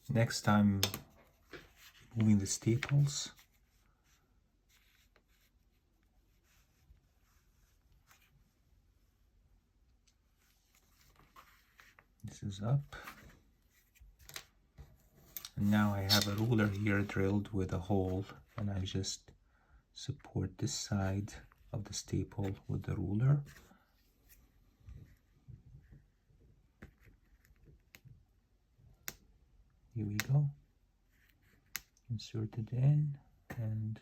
Next, I'm moving the staples. This is up. And now I have a ruler here drilled with a hole, and I just support this side of the staple with the ruler. Here we go. Insert it in, and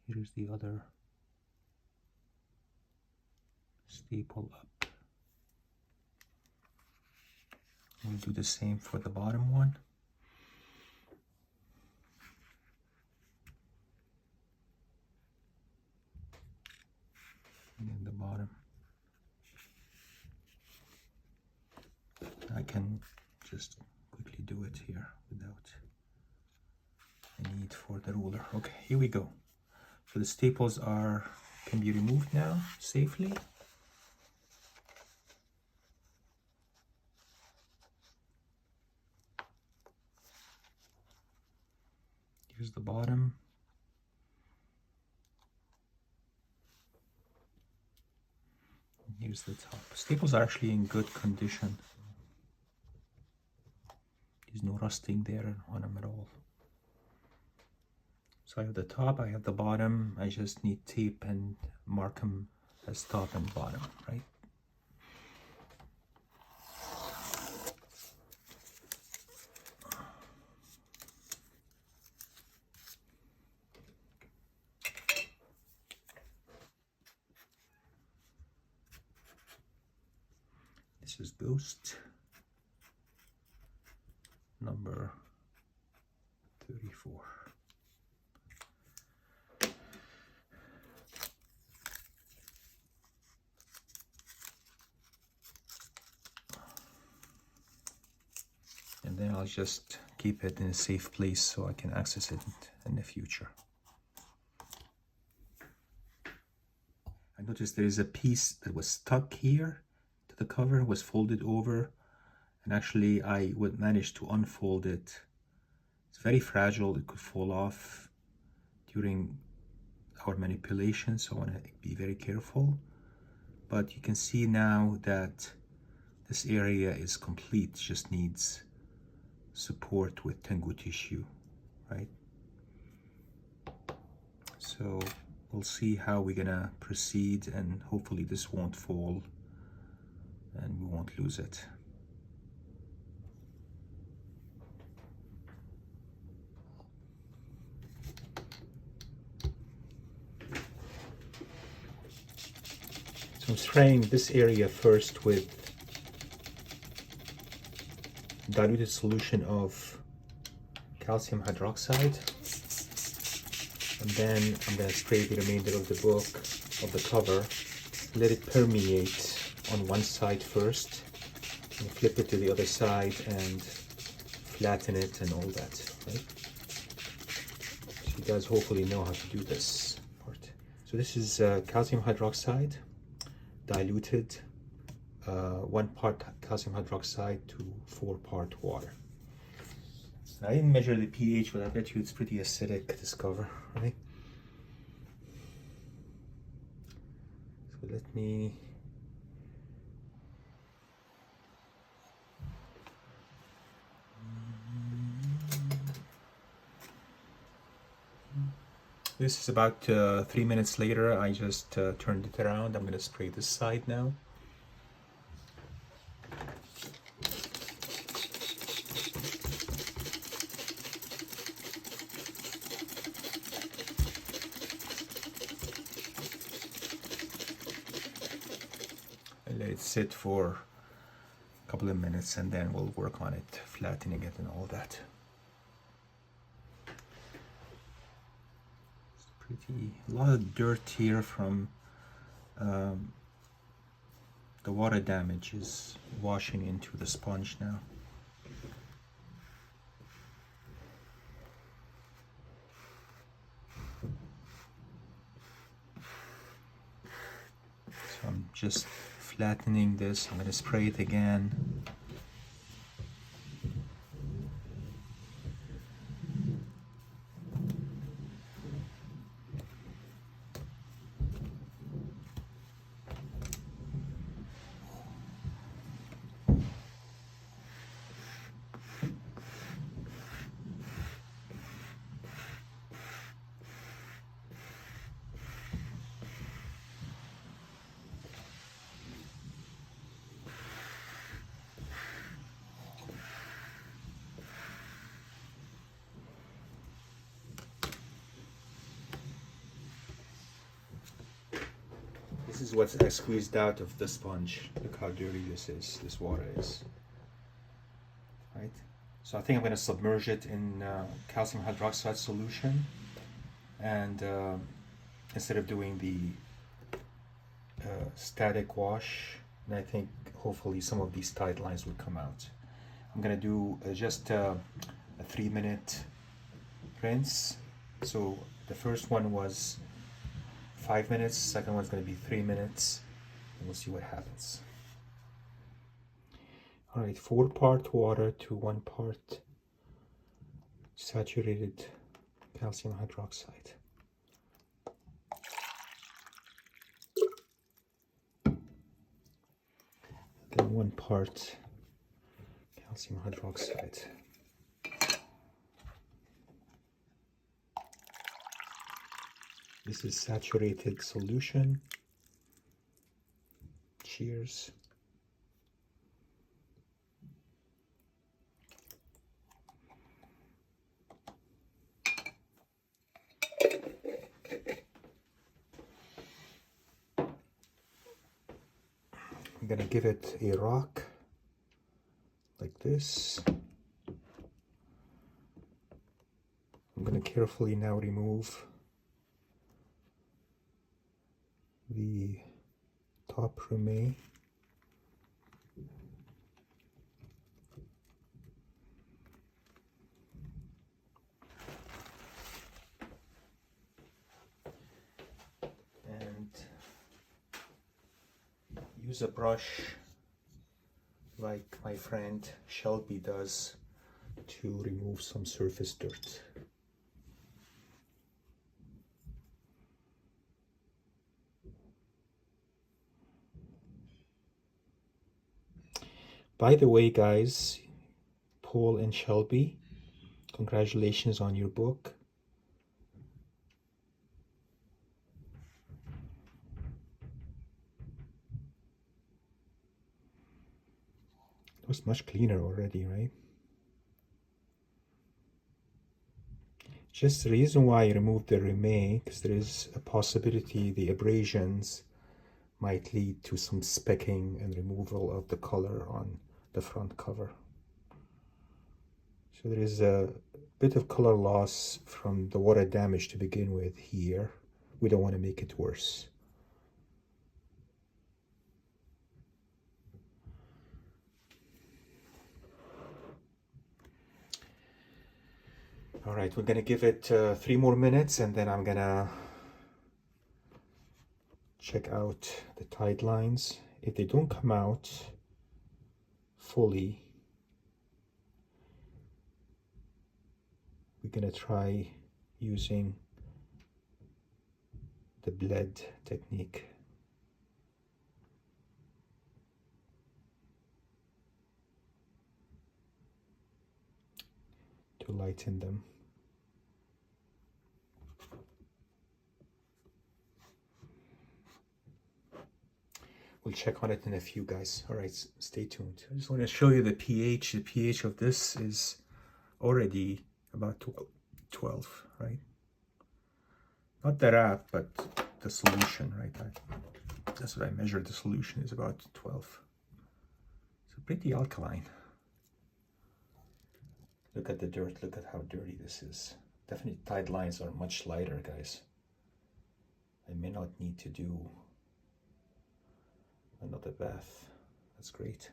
here's the other staple up. We'll do the same for the bottom one. And then the bottom. I can just quickly do it here without the need for the ruler. Okay, here we go. So the staples can be removed now safely. Here's the bottom. And here's the top. Staples are actually in good condition. There's no rusting there on them at all. So I have the top, I have the bottom. I just need tape and mark them as top and bottom, right? This is Ghost number 34. And then I'll just keep it in a safe place so I can access it in the future. I noticed there is a piece that was stuck here to the cover, was folded over, and actually I would manage to unfold it. It's very fragile, it could fall off during our manipulation, so I want to be very careful. But you can see now that this area is complete, just needs support with Tengu tissue, right? So we'll see how we're gonna proceed, and hopefully this won't fall and we won't lose it. So I'm spraying this area first with diluted solution of calcium hydroxide, and then I'm going to spray the remainder of the book, of the cover, let it permeate on one side first, and flip it to the other side and flatten it and all that, right? So you guys hopefully know how to do this part. So this is calcium hydroxide diluted, 1 part calcium hydroxide to 4 part water. I didn't measure the pH, but I bet you it's pretty acidic, this cover, right? So let me this is about 3 minutes later. I just turned it around. I'm going to spray this side now. Let it sit for a couple of minutes, and then we'll work on it, flattening it and all that. A lot of dirt here from the water damage is washing into the sponge now. So I'm just flattening this. I'm going to spray it again. This is what I squeezed out of the sponge. Look how dirty this water is. Right? So I think I'm going to submerge it in calcium hydroxide solution, and instead of doing the static wash, and I think hopefully some of these tight lines will come out. I'm going to do just a 3-minute rinse. So the first one was 5 minutes, second one's going to be 3 minutes, and we'll see what happens. All right, 4-part water to 1 part saturated calcium hydroxide. Then 1 part calcium hydroxide. This is saturated solution. Cheers. I'm going to give it a rock like this. I'm going to carefully now remove the top remain. And use a brush like my friend Shelby does to remove some surface dirt. By the way, guys, Paul and Shelby, congratulations on your book. It was much cleaner already, right? Just the reason why I removed the remain, because there is a possibility the abrasions might lead to some specking and removal of the color on the front cover. So there is a bit of color loss from the water damage to begin with here. We don't want to make it worse. All right, we're gonna give it 3 more minutes, and then I'm gonna check out the tide lines. If they don't come out fully, we're gonna try using the bled technique. To lighten them. We'll check on it in a few, guys. All right, stay tuned. I just want to show you the pH. The pH of this is already about 12, right? Not the wrap, but the solution, right? That's what I measured. The solution is about 12. So pretty alkaline. Look at the dirt. Look at how dirty this is. Definitely tide lines are much lighter, guys. I may not need to do another bath. That's great.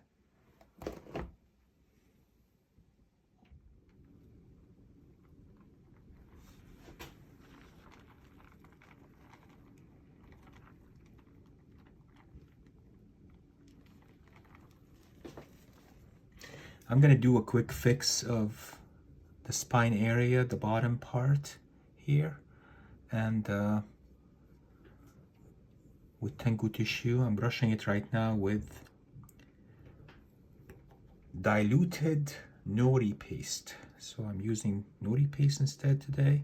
I'm going to do a quick fix of the spine area, the bottom part here, and with Tengu tissue. I'm brushing it right now with diluted nori paste. So I'm using nori paste instead today.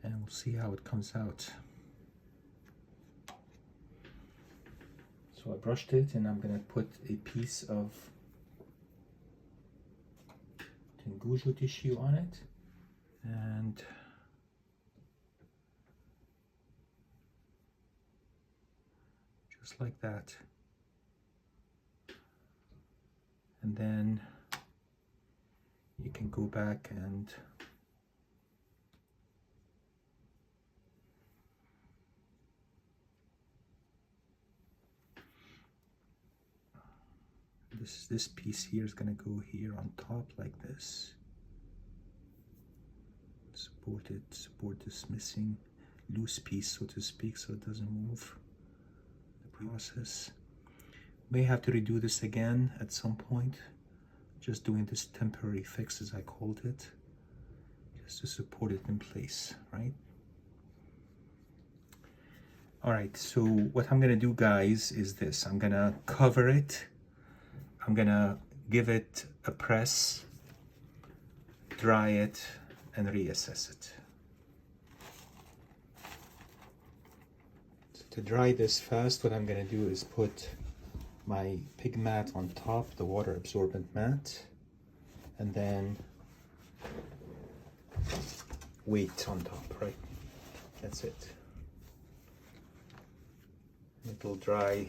And we'll see how it comes out. So I brushed it, and I'm going to put a piece of Tengu tissue on it. And just like that. And then you can go back and this piece here is going to go here on top like this. Support this missing loose piece, so to speak, so it doesn't move the process. May have to redo this again at some point, just doing this temporary fix, as I called it, just to support it in place, right? All right, so what I'm gonna do, guys, is this. I'm gonna cover it. I'm gonna give it a press, dry it, and reassess it. So to dry this fast, what I'm gonna do is put my pig mat on top, the water absorbent mat, and then weight on top, right? That's it. It'll dry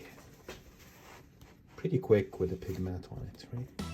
pretty quick with the pig mat on it, right?